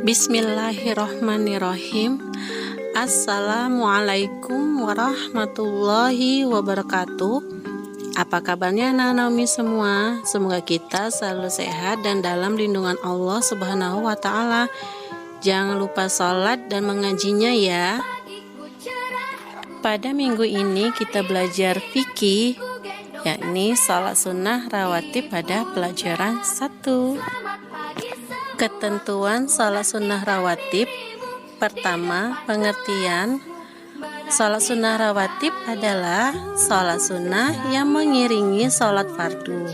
Bismillahirrohmanirrohim. Assalamualaikum warahmatullahi wabarakatuh. Apa kabarnya anak-anak Umi semua? Semoga kita selalu sehat dan dalam lindungan Allah Subhanahu wa Ta'ala. Jangan lupa sholat dan mengajinya ya. Pada minggu ini kita belajar fikih, yakni sholat sunnah rawatib pada pelajaran 1. Ketentuan sholat sunnah rawatib. Pertama, pengertian. Sholat sunnah rawatib adalah sholat sunnah yang mengiringi sholat fardu.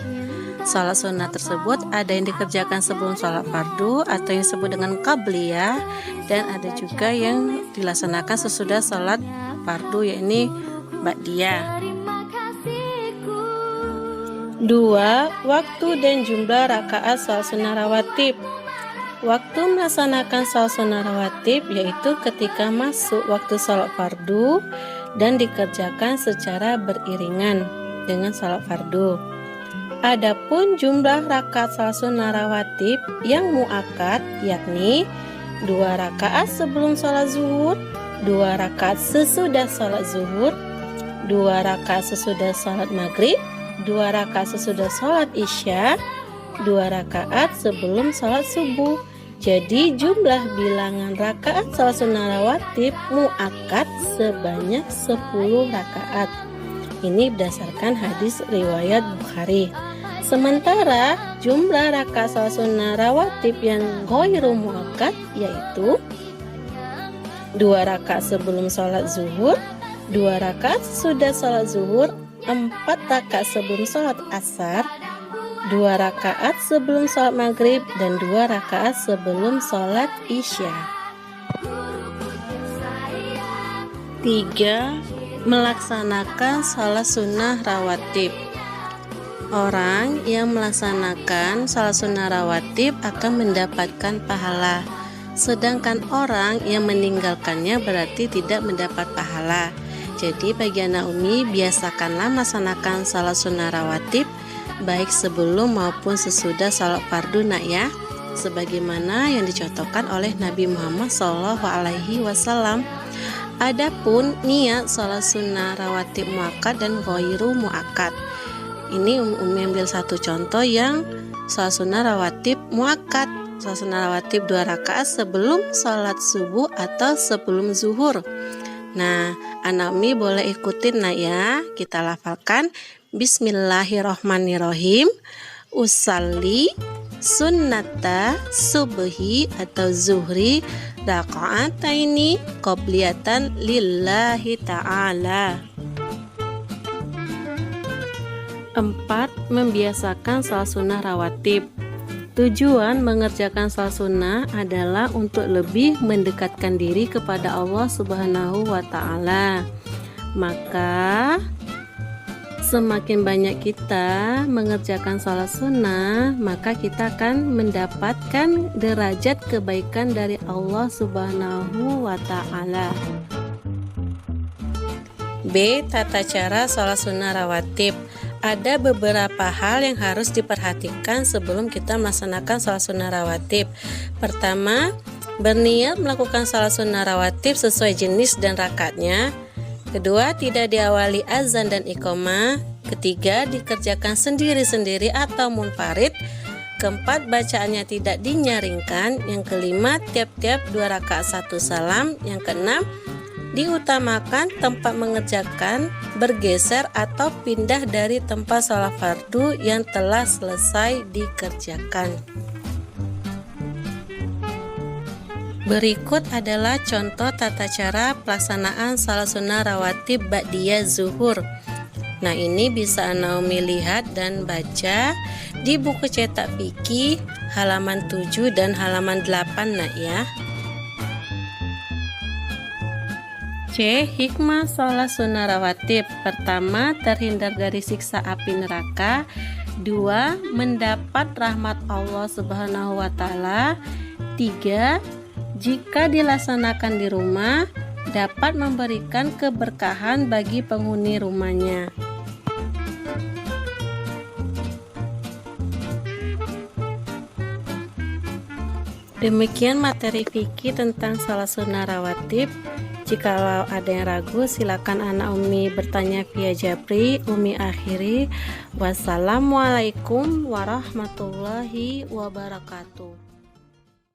Sholat sunnah tersebut ada yang dikerjakan sebelum sholat fardu atau yang disebut dengan qabliyah, dan ada juga yang dilaksanakan sesudah sholat fardu, yakni ba'diyah. 2. Waktu dan jumlah rakaat sholat sunnah rawatib. Waktu melaksanakan sholat sunnah rawatib yaitu ketika masuk waktu sholat fardu dan dikerjakan secara beriringan dengan sholat fardu. Adapun jumlah rakaat sholat sunnah rawatib yang muakkad yakni 2 rakaat sebelum sholat zuhur, 2 rakaat sesudah sholat zuhur, 2 rakaat sesudah sholat maghrib, 2 rakaat sesudah sholat isya, 2 rakaat sebelum sholat subuh. Jadi jumlah bilangan rakaat sholat sunnah rawatib muakkad sebanyak 10 rakaat. Ini berdasarkan hadis riwayat Bukhari. Sementara jumlah rakaat sholat sunnah rawatib yang ghairu muakkad yaitu 2 rakaat sebelum sholat zuhur, 2 rakaat sesudah sholat zuhur, 4 rakaat sebelum sholat asar, 2 rakaat sebelum sholat maghrib, dan 2 rakaat sebelum sholat isya. 3. Melaksanakan sholat sunnah rawatib. Orang yang melaksanakan sholat sunnah rawatib akan mendapatkan pahala, sedangkan orang yang meninggalkannya berarti tidak mendapat pahala. Jadi bagi anak Umi, biasakanlah melaksanakan sholat sunnah rawatib baik sebelum maupun sesudah sholat fardu nak ya, sebagaimana yang dicontohkan oleh Nabi Muhammad SAW. Adapun niat sholat sunnah rawatib muakkad dan ghairu muakkad. Ini Umi ambil satu contoh yang sholat sunnah rawatib muakkad. Sholat sunnah rawatib 2 rakaat sebelum sholat subuh atau sebelum zuhur. Nah, anak Umi boleh ikutin nak ya. Kita lafalkan Bismillahirrohmanirrohim. Usalli sunnata subhi atau zuhri raka'ataini qobliyatan lillahi ta'ala. 4. Membiasakan sholat sunnah rawatib. Tujuan mengerjakan sholat sunnah adalah untuk lebih mendekatkan diri kepada Allah Subhanahu wa Ta'ala. Maka semakin banyak kita mengerjakan sholat sunnah, maka kita akan mendapatkan derajat kebaikan dari Allah Subhanahu wa Ta'ala. B. Tata cara sholat sunnah rawatib. Ada beberapa hal yang harus diperhatikan sebelum kita melaksanakan sholat sunnah rawatib. Pertama, berniat melakukan sholat sunnah rawatib sesuai jenis dan rakaatnya. Kedua, tidak diawali azan dan iqamah. Ketiga, dikerjakan sendiri-sendiri atau munfarid. Keempat, bacaannya tidak dinyaringkan. Yang kelima, tiap-tiap 2 rakaat 1 salam. Yang keenam, diutamakan tempat mengerjakan bergeser atau pindah dari tempat sholat fardu yang telah selesai dikerjakan. Berikut adalah contoh tata cara pelaksanaan sholat sunnah rawatib ba'diyah zuhur. Nah, ini bisa anak Umi lihat dan baca di buku cetak fikih halaman 7 dan halaman 8 nak ya. C. Hikmah sholat sunnah rawatib. Pertama, terhindar dari siksa api neraka. 2. Mendapat rahmat Allah Subhanahu wa Ta'ala. 3. Jika dilaksanakan di rumah, dapat memberikan keberkahan bagi penghuni rumahnya. Demikian materi fikih tentang salat sunnah rawatib. Jikalau ada yang ragu, silakan anak Umi bertanya via Japri. Umi akhiri. Wassalamualaikum warahmatullahi wabarakatuh.